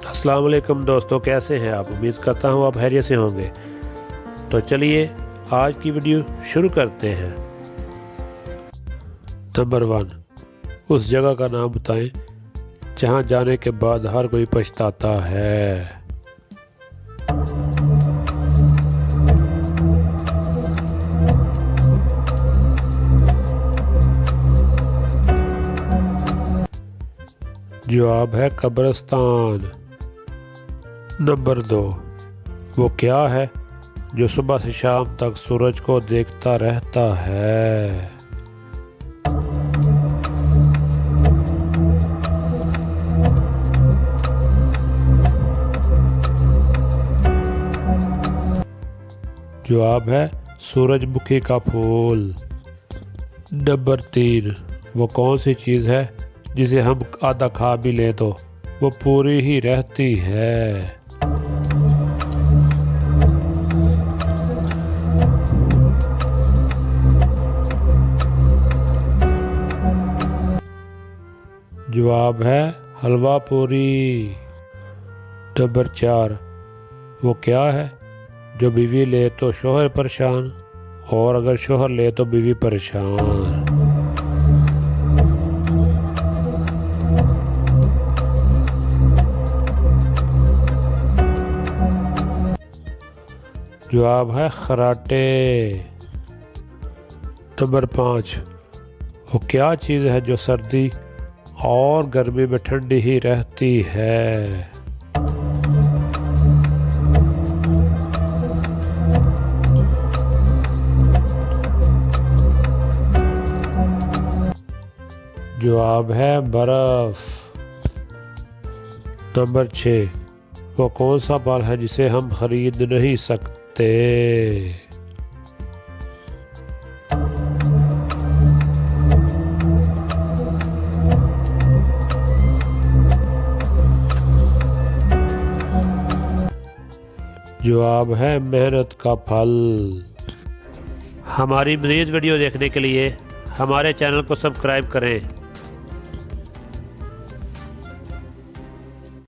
अस्सलाम वालेकुम दोस्तों, कैसे हैं आप। उम्मीद करता हूँ आप खैरियत से होंगे। तो चलिए आज की वीडियो शुरू करते हैं। नंबर 1, उस जगह का नाम बताएं जहाँ जाने के बाद हर कोई पछताता है। जवाब है कब्रिस्तान। नंबर 2, वो क्या है जो सुबह से शाम तक सूरज को देखता रहता है। जवाब है सूरजमुखी का फूल। नंबर 3, वो कौन सी चीज़ है जिसे हम आधा खा भी लें तो वो पूरी ही रहती है। जवाब है हलवा पूरी। नंबर 4, वो क्या है जो बीवी ले तो शोहर परेशान और अगर शोहर ले तो बीवी परेशान। जवाब है खराटे। नंबर 5, वो क्या चीज़ है जो सर्दी और गर्मी में ठंडी ही रहती है। जवाब है बर्फ। नंबर 6, वो कौन सा फल है जिसे हम खरीद नहीं सकते। जवाब है मेहनत का फल। हमारी मज़ीद वीडियो देखने के लिए हमारे चैनल को सब्सक्राइब करें।